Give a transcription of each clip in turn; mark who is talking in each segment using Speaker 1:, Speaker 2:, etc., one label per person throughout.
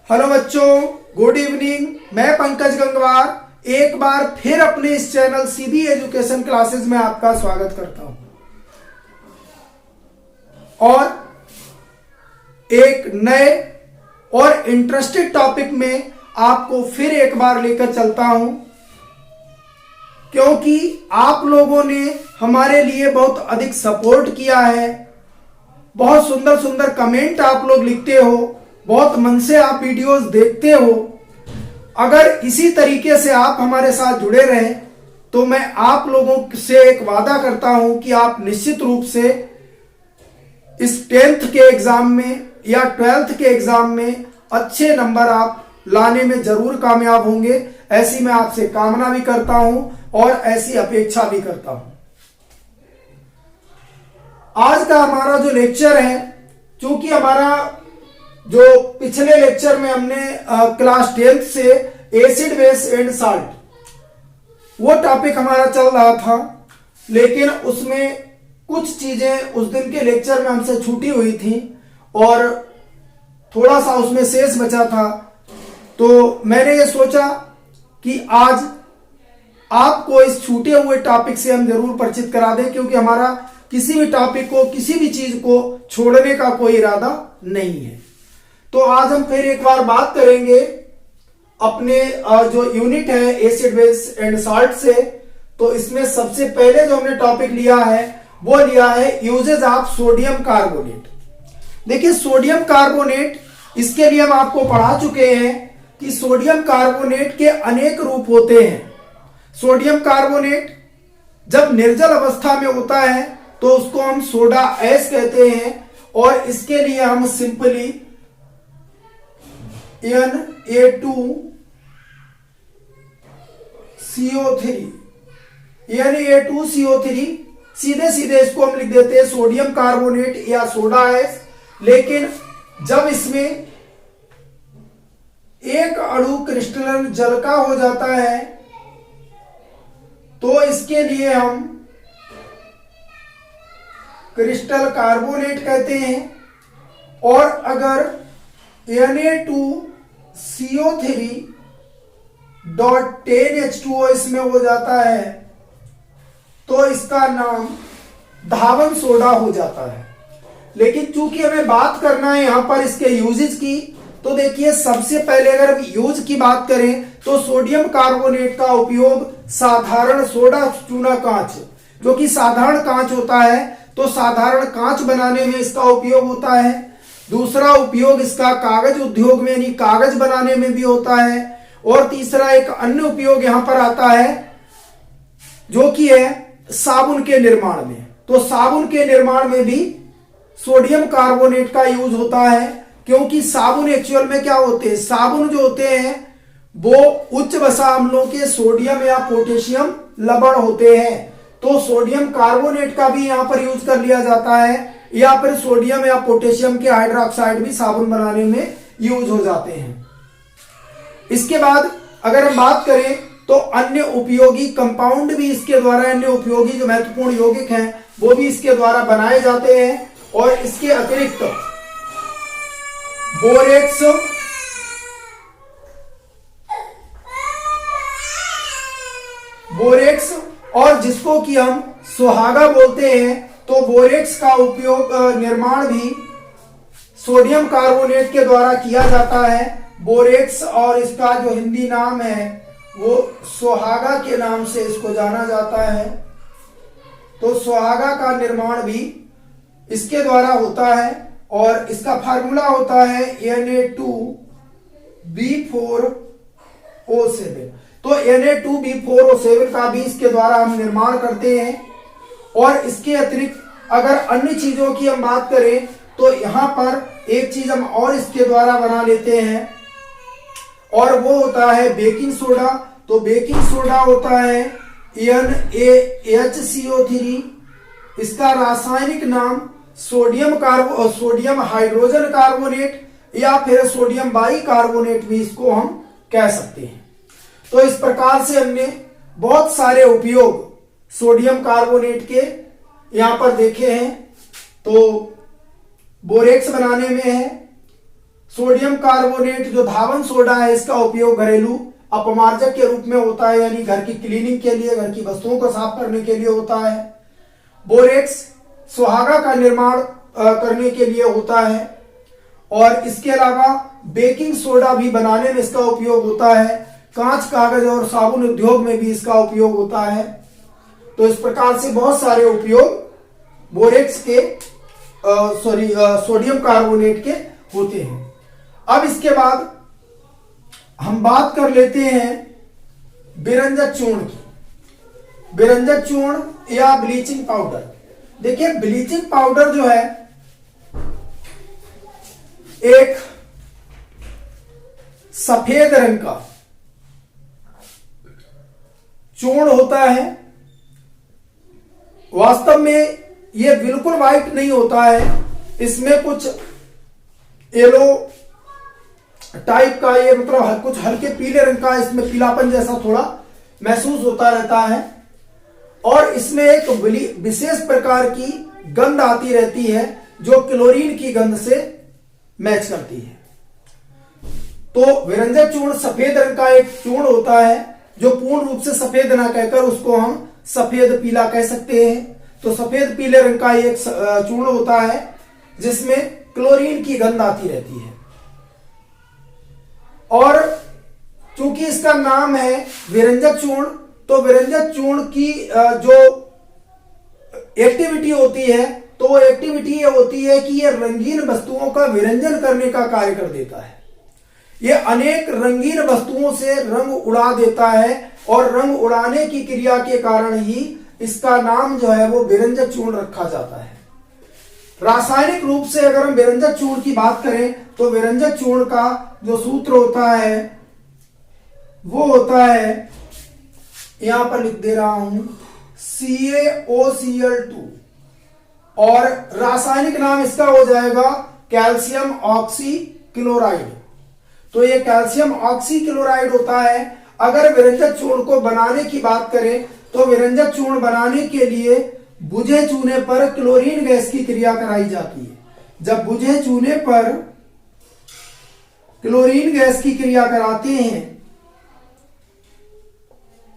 Speaker 1: Hello बच्चों, good evening. मैं पंकज गंगवार एक बार फिर अपने इस चैनल सीधी एजुकेशन क्लासेस में आपका स्वागत करता हूं और एक नए और इंटरेस्टिंग टॉपिक में आपको फिर एक बार लेकर चलता हूं, क्योंकि आप लोगों ने हमारे लिए बहुत अधिक सपोर्ट किया है। बहुत सुंदर सुंदर कमेंट आप लोग लिखते हो, बहुत मन से आप वीडियोस देखते हो। अगर इसी तरीके से आप हमारे साथ जुड़े रहें तो मैं आप लोगों से एक वादा करता हूं कि आप निश्चित रूप से इस 10th के एग्जाम में या 12th के एग्जाम में अच्छे नंबर आप लाने में जरूर कामयाब होंगे। ऐसी मैं आपसे कामना भी करता हूं और ऐसी अपेक्षा भी करता हूं। आज का हमारा जो लेक्चर है, चूंकि हमारा जो पिछले लेक्चर में हमने क्लास 10th से एसिड बेस एंड साल्ट वो टॉपिक हमारा चल रहा था, लेकिन उसमें कुछ चीजें उस दिन के लेक्चर में हमसे छूटी हुई थी और थोड़ा सा उसमें शेष बचा था। तो मैंने ये सोचा कि आज आपको इस छूटे हुए टॉपिक से हम जरूर परिचित करा दें, क्योंकि हमारा किसी भी टॉपिक को, किसी भी चीज को छोड़ने का कोई इरादा नहीं है। तो आज हम फिर एक बार बात करेंगे अपने जो यूनिट है एसिड बेस एंड साल्ट से। तो इसमें सबसे पहले जो हमने टॉपिक लिया है वो लिया है यूजेज ऑफ सोडियम कार्बोनेट। देखिए, सोडियम कार्बोनेट, इसके लिए हम आपको पढ़ा चुके हैं कि सोडियम कार्बोनेट के अनेक रूप होते हैं। सोडियम कार्बोनेट जब निर्जल अवस्था में होता है तो उसको हम सोडा ऐश कहते हैं, और इसके लिए हम सिंपली Na2CO3 सीधे सीधे इसको हम लिख देते हैं सोडियम कार्बोनेट या सोडा ऐश। लेकिन जब इसमें एक अणु क्रिस्टलन जल का हो जाता है तो इसके लिए हम क्रिस्टल कार्बोनेट कहते हैं। और अगर Na2CO3.10H2O इसमें हो जाता है तो इसका नाम धावन सोडा हो जाता है। लेकिन चूंकि हमें बात करना है यहां पर इसके यूजेज की, तो देखिए, सबसे पहले अगर हम यूज की बात करें तो सोडियम कार्बोनेट का उपयोग साधारण सोडा चूना कांच, जो कि साधारण कांच होता है, तो साधारण कांच बनाने में इसका उपयोग होता है। दूसरा उपयोग इसका कागज उद्योग में यानी कागज बनाने में भी होता है। और तीसरा एक अन्य उपयोग यहां पर आता है जो कि है साबुन के निर्माण में। तो साबुन के निर्माण में भी सोडियम कार्बोनेट का यूज होता है, क्योंकि साबुन एक्चुअल में क्या होते हैं, साबुन जो होते हैं वो उच्च वसा अम्लों के सोडियम या पोटेशियम लवण होते हैं। तो सोडियम कार्बोनेट का भी यहां पर यूज कर लिया जाता है, या फिर सोडियम या पोटेशियम के हाइड्रोक्साइड भी साबुन बनाने में यूज हो जाते हैं। इसके बाद अगर हम बात करें तो अन्य उपयोगी कंपाउंड भी इसके द्वारा, अन्य उपयोगी जो महत्वपूर्ण यौगिक हैं वो भी इसके द्वारा बनाए जाते हैं। और इसके अतिरिक्त बोरेक्स और जिसको कि हम सुहागा बोलते हैं, तो बोरेक्स का उपयोग निर्माण भी सोडियम कार्बोनेट के द्वारा किया जाता है। बोरेक्स, और इसका जो हिंदी नाम है वो सुहागा के नाम से इसको जाना जाता है। तो सुहागा का निर्माण भी इसके द्वारा होता है और इसका फार्मूला होता है Na2B4O7। तो Na2B4O7 का भी इसके द्वारा हम निर्माण करते हैं। और इसके अतिरिक्त अगर अन्य चीजों की हम बात करें तो यहां पर एक चीज हम और इसके द्वारा बना लेते हैं, और वो होता है बेकिंग सोडा। तो बेकिंग सोडा होता है NaHCO3। इसका रासायनिक नाम सोडियम हाइड्रोजन कार्बोनेट या फिर सोडियम बाई कार्बोनेट भी इसको हम कह सकते हैं। तो इस प्रकार से हमने बहुत सारे उपयोग सोडियम कार्बोनेट के यहां पर देखे हैं। तो बोरेक्स बनाने में है, सोडियम कार्बोनेट जो धावन सोडा है, इसका उपयोग घरेलू अपमार्जक के रूप में होता है, यानी घर की क्लीनिंग के लिए, घर की वस्तुओं को साफ करने के लिए होता है। बोरेक्स सुहागा का निर्माण करने के लिए होता है। और इसके अलावा बेकिंग सोडा भी बनाने में इसका उपयोग होता है। कांच, कागज और साबुन उद्योग में भी इसका उपयोग होता है। तो इस प्रकार से बहुत सारे उपयोग बोरेक्स के सोडियम कार्बोनेट के होते हैं। अब इसके बाद हम बात कर लेते हैं विरंजक चूर्ण की। विरंजक चूर्ण या ब्लीचिंग पाउडर। देखिए, ब्लीचिंग पाउडर जो है एक सफेद रंग का चूर्ण होता है। वास्तव में यह बिल्कुल व्हाइट नहीं होता है, इसमें कुछ येलो टाइप का, ये मतलब कुछ हल्के पीले रंग का, इसमें पीलापन जैसा थोड़ा महसूस होता रहता है। और इसमें एक विशेष प्रकार की गंध आती रहती है जो क्लोरीन की गंध से मैच करती है। तो विरंजक चूर्ण सफेद रंग का एक चूर्ण होता है, जो पूर्ण रूप से सफेद ना कहकर उसको हम सफेद पीला कह सकते हैं। तो सफेद पीले रंग का एक चूर्ण होता है जिसमें क्लोरीन की गंध आती रहती है। और चूंकि इसका नाम है विरंजक चूर्ण, तो विरंजक चूर्ण की जो एक्टिविटी होती है, तो वो एक्टिविटी ये होती है कि ये रंगीन वस्तुओं का विरंजन करने का कार्य कर देता है। ये अनेक रंगीन वस्तुओं से रंग उड़ा देता है और रंग उड़ाने की क्रिया के कारण ही इसका नाम जो है वो विरंजक चूर्ण रखा जाता है। रासायनिक रूप से अगर हम विरंजक चूर्ण की बात करें तो विरंजक चूर्ण का जो सूत्र होता है वो होता है, यहां पर लिख दे रहा हूं, CaOCl2, और रासायनिक नाम इसका हो जाएगा कैल्शियम ऑक्सी क्लोराइड। तो ये कैल्शियम ऑक्सी क्लोराइड होता है। अगर विरंजक चूर्ण को बनाने की बात करें तो विरंजक चूर्ण बनाने के लिए बुझे चूने पर क्लोरीन गैस की क्रिया कराई जाती है। जब बुझे चूने पर क्लोरीन गैस की क्रिया कराते हैं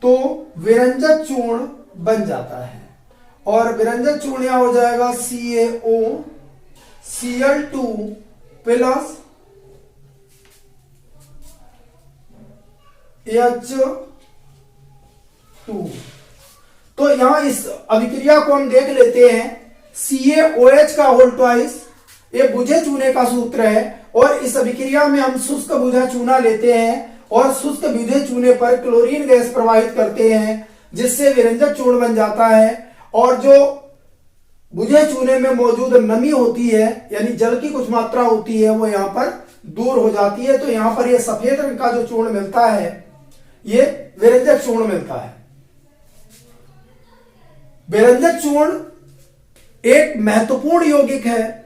Speaker 1: तो विरंजक चूर्ण बन जाता है। और विरंजक चूर्ण यहां हो जाएगा CaOCl2 प्लस H2। तो यहां इस अभिक्रिया को हम देख लेते हैं। CaOH का होल ट्वाइस, ये बुझे चूने का सूत्र है, और इस अभिक्रिया में हम शुष्क बुझा चूना लेते हैं और शुष्क बुझे चूने पर क्लोरीन गैस प्रवाहित करते हैं, जिससे विरंजक चूर्ण बन जाता है। और जो बुझे चूने में मौजूद नमी होती है, यानी जल की कुछ मात्रा होती है, वो यहां पर दूर हो जाती है। तो यहां पर ये सफेद रंग का जो चूर्ण मिलता है, ये विरंजक चूर्ण मिलता है। विरंजक चूर्ण एक महत्वपूर्ण यौगिक है,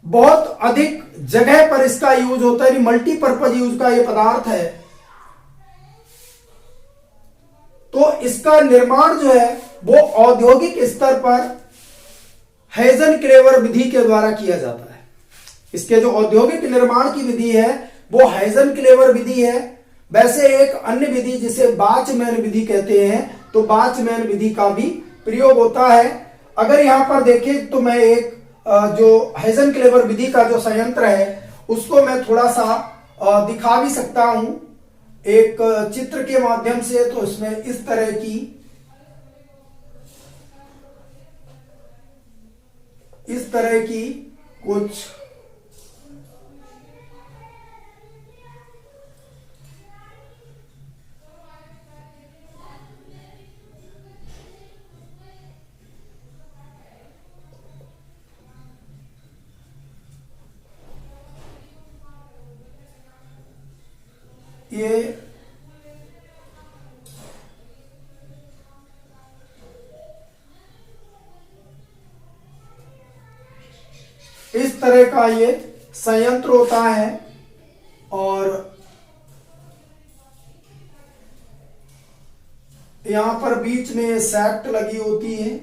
Speaker 1: बहुत अधिक जगह पर इसका यूज होता है, मल्टीपर्पज यूज का ये पदार्थ है। तो इसका निर्माण जो है वो औद्योगिक स्तर पर हेजन-क्लेवर विधि के द्वारा किया जाता है। इसके जो औद्योगिक निर्माण की विधि है वो हेजन-क्लेवर विधि है। वैसे एक अन्य विधि जिसे बाचमैन विधि कहते हैं, तो बाचमैन विधि का भी प्रयोग होता है। अगर यहां पर देखें तो मैं एक जो हेजन-क्लेवर विधि का जो संयंत्र है उसको मैं थोड़ा सा दिखा भी सकता हूं एक चित्र के माध्यम से। तो इसमें इस तरह की कुछ ये इस तरह का ये संयंत्र होता है और यहां पर बीच में सैक्ट लगी होती है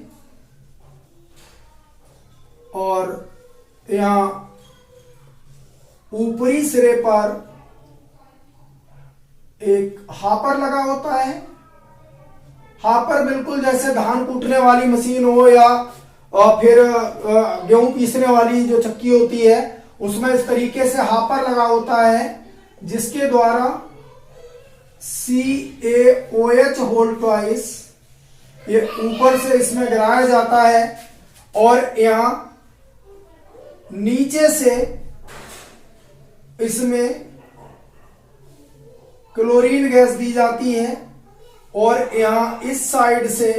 Speaker 1: और यहां ऊपरी सिरे पर एक हापर लगा होता है। हापर बिल्कुल जैसे धान कूटने वाली मशीन हो या फिर गेहूं पीसने वाली जो चक्की होती है उसमें इस तरीके से हापर लगा होता है, जिसके द्वारा CaOH होल ट्वाइस ये ऊपर से इसमें गिराया जाता है और यहां नीचे से इसमें क्लोरीन गैस दी जाती है और यहां इस साइड से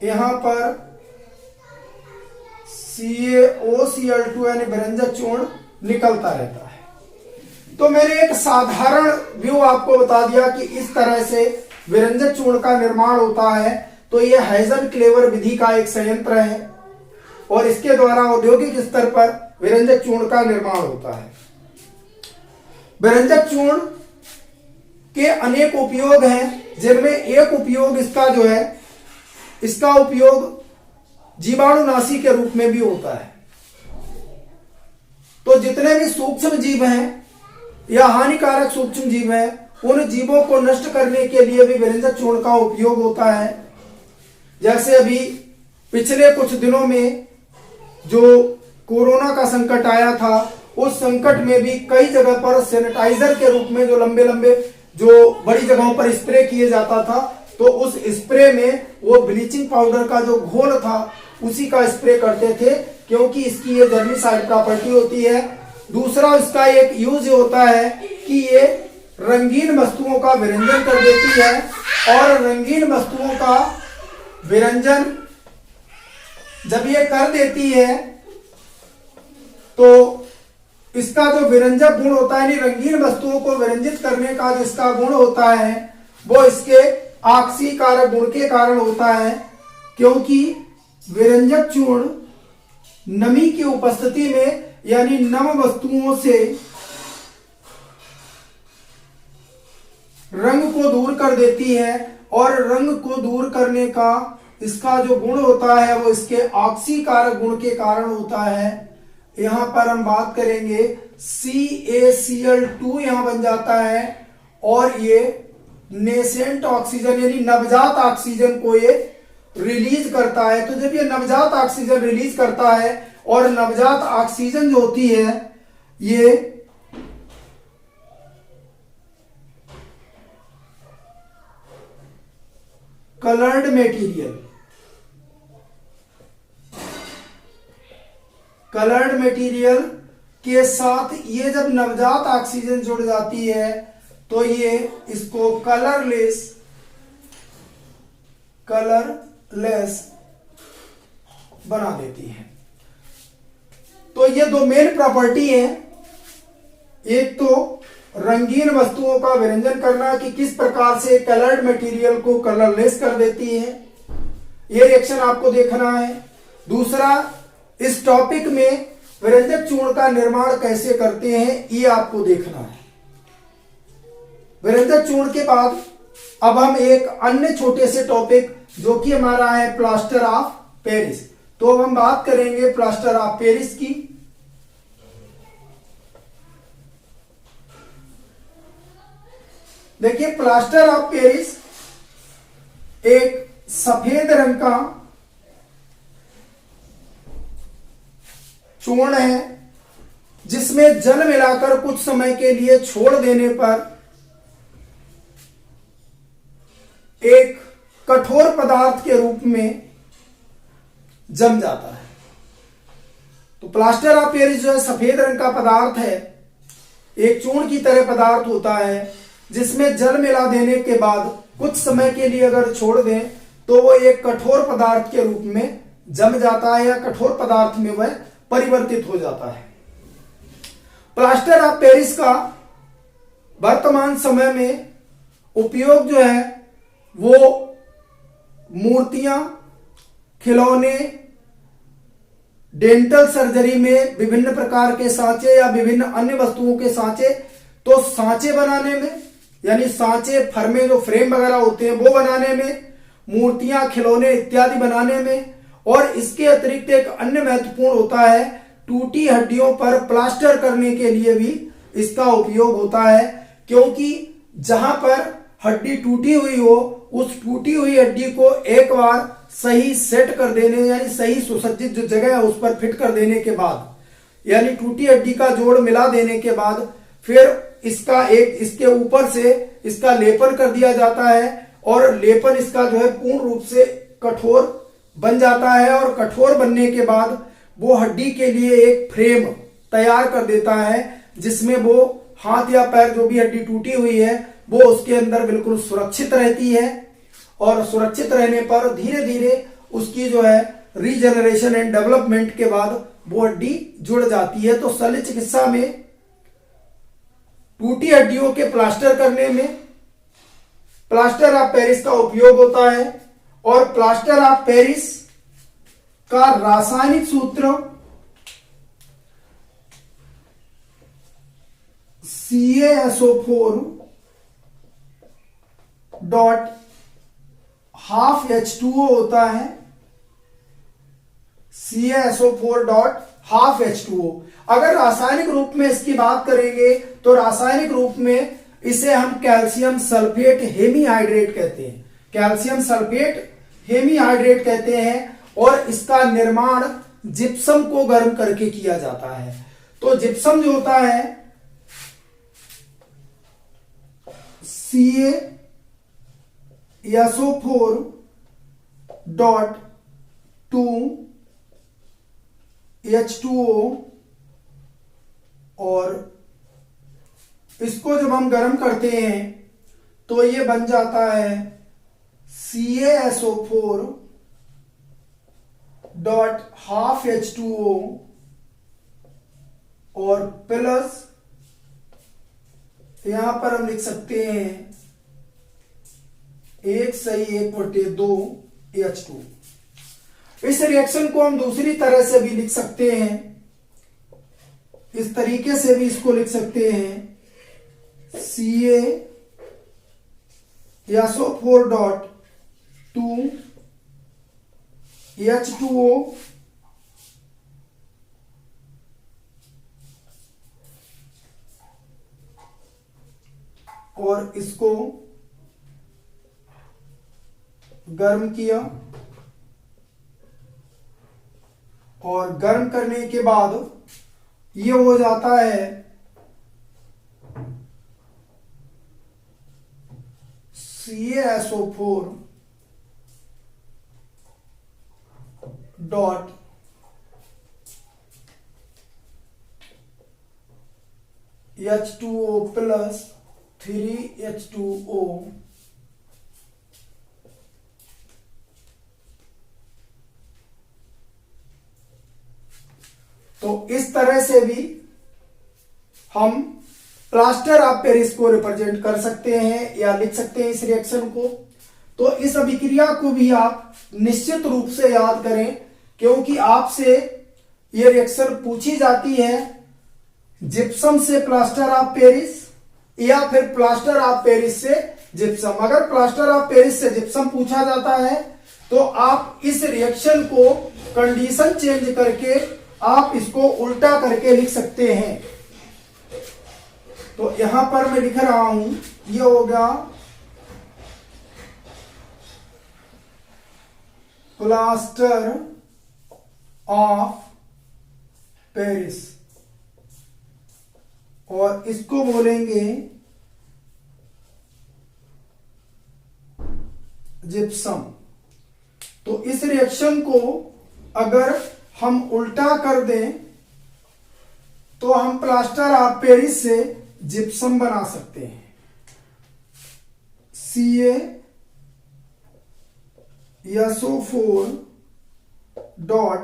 Speaker 1: यहां पर CaOCl2 यानी विरंजक चूर्ण निकलता रहता है। तो मैंने एक साधारण व्यू आपको बता दिया कि इस तरह से विरंजक चूर्ण का निर्माण होता है। तो यह हाइजेनक्लेवर विधि का एक संयंत्र है और इसके द्वारा औद्योगिक स्तर पर विरंजक चूर्ण का निर्माण होता है। विरंजक चूर्ण के अनेक उपयोग हैं, जिनमें एक उपयोग इसका जो है, इसका उपयोग जीवाणुनाशी के रूप में भी होता है। तो जितने भी सूक्ष्म जीव हैं या हानिकारक सूक्ष्म जीव हैं, उन जीवों को नष्ट करने के लिए भी विरंजक चूर्ण का उपयोग होता है। जैसे अभी पिछले कुछ दिनों में जो कोरोना का संकट आया था, उस संकट में भी कई जगह पर सैनिटाइजर के रूप में जो लंबे लंबे जो बड़ी जगहों पर स्प्रे किए जाता था, तो उस स्प्रे में वो ब्लीचिंग पाउडर का जो घोल था उसी का स्प्रे करते थे, क्योंकि इसकी ये जर्मिसाइड प्रॉपर्टी होती है। दूसरा इसका एक यूज होता है कि ये रंगीन वस्तुओं का विरंजन कर देती है और रंगीन वस्तुओं का विरंजन जब ये कर देती है तो इसका जो विरंजक गुण होता है, यानी रंगीन वस्तुओं को विरंजित करने का जो इसका गुण होता है वो इसके ऑक्सीकारक गुण के कारण होता है, क्योंकि विरंजक चूर्ण नमी की उपस्थिति में यानी नम वस्तुओं से रंग को दूर कर देती है और रंग को दूर करने का इसका जो गुण होता है वो इसके ऑक्सीकारक गुण के कारण होता है। यहां पर हम बात करेंगे CaCl2 यहां बन जाता है और ये नेसेंट ऑक्सीजन यानी नवजात ऑक्सीजन को ये रिलीज करता है। तो जब ये नवजात ऑक्सीजन रिलीज करता है और नवजात ऑक्सीजन जो होती है ये कलर्ड मटेरियल के साथ ये जब नवजात ऑक्सीजन जुड़ जाती है तो ये इसको कलरलेस बना देती है। तो ये दो मेन प्रॉपर्टी है, एक तो रंगीन वस्तुओं का विरंजन करना कि किस प्रकार से कलर्ड मटेरियल को कलरलेस कर देती है, ये रिएक्शन आपको देखना है। दूसरा, इस टॉपिक में विरंजक चूर्ण का निर्माण कैसे करते हैं ये आपको देखना है। विरंजक चूर्ण के बाद अब हम एक अन्य छोटे से टॉपिक जो कि हमारा है प्लास्टर ऑफ पेरिस, तो अब हम बात करेंगे प्लास्टर ऑफ पेरिस की। देखिए, प्लास्टर ऑफ पेरिस एक सफेद रंग का चूर्ण है जिसमें जल मिलाकर कुछ समय के लिए छोड़ देने पर एक कठोर पदार्थ के रूप में जम जाता है। तो प्लास्टर ऑफ पेरिस जो है सफेद रंग का पदार्थ है, एक चूर्ण की तरह पदार्थ होता है जिसमें जल मिला देने के बाद कुछ समय के लिए अगर छोड़ दें तो वो एक कठोर पदार्थ के रूप में जम जाता है या कठोर पदार्थ में वह परिवर्तित हो जाता है। प्लास्टर ऑफ पेरिस का वर्तमान समय में उपयोग जो है वो मूर्तियां, खिलौने, डेंटल सर्जरी में विभिन्न प्रकार के सांचे या विभिन्न अन्य वस्तुओं के सांचे, तो सांचे बनाने में यानी सांचे फर्मे जो फ्रेम वगैरह होते हैं वो बनाने में, मूर्तियां, खिलौने इत्यादि बनाने में, और इसके अतिरिक्त एक अन्य महत्वपूर्ण होता है टूटी हड्डियों पर प्लास्टर करने के लिए भी इसका उपयोग होता है, क्योंकि जहां पर हड्डी टूटी हुई हो उस टूटी हुई हड्डी को एक बार सही सेट कर देने यानी सही सुसज्जित जो जगह है उस पर फिट कर देने के बाद यानी टूटी हड्डी का जोड़ मिला देने के बाद फिर इसके ऊपर से इसका लेपन कर दिया जाता है और लेपन इसका जो है पूर्ण रूप से कठोर बन जाता है और कठोर बनने के बाद वो हड्डी के लिए एक फ्रेम तैयार कर देता है जिसमें वो हाथ या पैर जो भी हड्डी टूटी हुई है वो उसके अंदर बिल्कुल सुरक्षित रहती है और सुरक्षित रहने पर धीरे धीरे उसकी जो है रीजनरेशन एंड डेवलपमेंट के बाद वो हड्डी जुड़ जाती है। तो शल्य चिकित्सा में टूटी हड्डियों के प्लास्टर करने में प्लास्टर ऑफ पेरिस का उपयोग होता है और प्लास्टर ऑफ पेरिस का रासायनिक सूत्र CaSO4 डॉट हाफ H2O होता है। CaSO4 dot half H2O। अगर रासायनिक रूप में इसकी बात करेंगे तो रासायनिक रूप में इसे हम कैल्शियम सल्फेट हेमीहाइड्रेट कहते हैं। कैल्शियम सल्फेट हेमीहाइड्रेट कहते हैं और इसका निर्माण जिप्सम को गर्म करके किया जाता है। तो जिप्सम जो होता है CaSO4 डॉट 2 H2O और इसको जब हम गर्म करते हैं तो ये बन जाता है CaSO4 डॉट हाफ H2O और प्लस यहां पर हम लिख सकते हैं 1/1/2 H2। इस रिएक्शन को हम दूसरी तरह से भी लिख सकते हैं, इस तरीके से भी इसको लिख सकते हैं CaSO4 डॉट 2 H2O और इसको गर्म किया और गर्म करने के बाद ये हो जाता है CaSO4 dot H2O plus 3H2O तो इस तरह से भी हम प्लास्टर ऑफ पेरिस को रिप्रेजेंट कर सकते हैं या लिख सकते हैं इस रिएक्शन को। तो इस अभिक्रिया को भी आप निश्चित रूप से याद करें, क्योंकि आपसे ये रिएक्शन पूछी जाती है जिप्सम से प्लास्टर ऑफ पेरिस या फिर प्लास्टर ऑफ पेरिस से जिप्सम। अगर प्लास्टर ऑफ पेरिस से जिप्सम पूछा जाता है तो आप इस रिएक्शन को कंडीशन चेंज करके आप इसको उल्टा करके लिख सकते हैं। तो यहां पर मैं लिख रहा हूं, ये होगा प्लास्टर ऑफ पेरिस और इसको बोलेंगे जिप्सम। तो इस रिएक्शन को अगर हम उल्टा कर दें तो हम प्लास्टर ऑफ पेरिस से जिप्सम बना सकते हैं। CaSO4 dot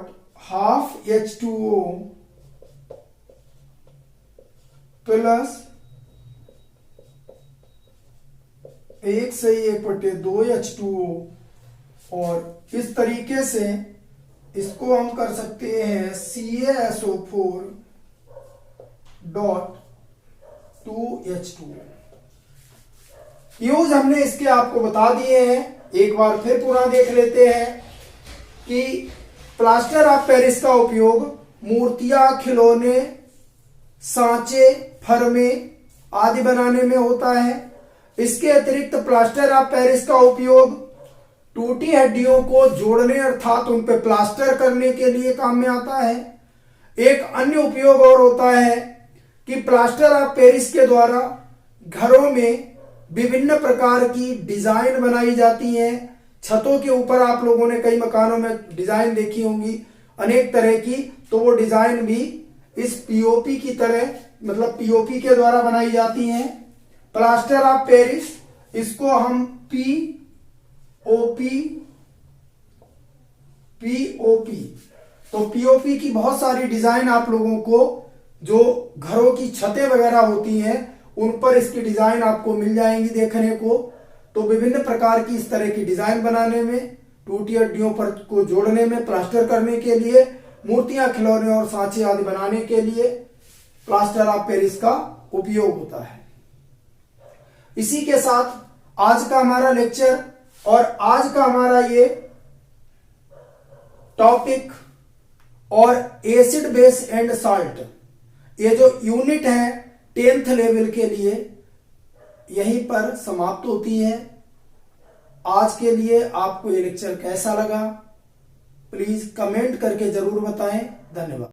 Speaker 1: half H2O plus 1/1/2 H2O और इस तरीके से इसको हम कर सकते हैं CaSO4 डॉट 2H2O। यूज हमने इसके आपको बता दिए हैं, एक बार फिर पूरा देख लेते हैं कि प्लास्टर ऑफ पेरिस का उपयोग मूर्तियां, खिलौने, सांचे, फर्मे आदि बनाने में होता है। इसके अतिरिक्त प्लास्टर ऑफ पेरिस का उपयोग टूटी हड्डियों को जोड़ने अर्थात उन पे प्लास्टर करने के लिए काम में आता है। एक अन्य उपयोग और होता है कि प्लास्टर ऑफ पेरिस के द्वारा घरों में विभिन्न प्रकार की डिजाइन बनाई जाती हैं। छतों के ऊपर आप लोगों ने कई मकानों में डिजाइन देखी होंगी अनेक तरह की, तो वो डिजाइन भी इस पीओपी की तरह मतलब पीओपी के द्वारा बनाई जाती हैं। प्लास्टर ऑफ पेरिस, इसको हम पीओपी तो पीओपी की बहुत सारी डिजाइन आप लोगों को जो घरों की छतें वगैरह होती हैं उन पर इसकी डिजाइन आपको मिल जाएंगी देखने को। तो विभिन्न प्रकार की इस तरह की डिजाइन बनाने में, टूटी हड्डियों पर को जोड़ने में, प्लास्टर करने के लिए, मूर्तियां, खिलौने और सांचे आदि बनाने के लिए प्लास्टर ऑफ पेरिस का उपयोग होता है। इसी के साथ आज का हमारा लेक्चर और आज का हमारा ये टॉपिक और एसिड, बेस एंड साल्ट, ये जो यूनिट है 10th लेवल के लिए यहीं पर समाप्त होती है। आज के लिए आपको ये लेक्चर कैसा लगा प्लीज कमेंट करके जरूर बताएं। धन्यवाद।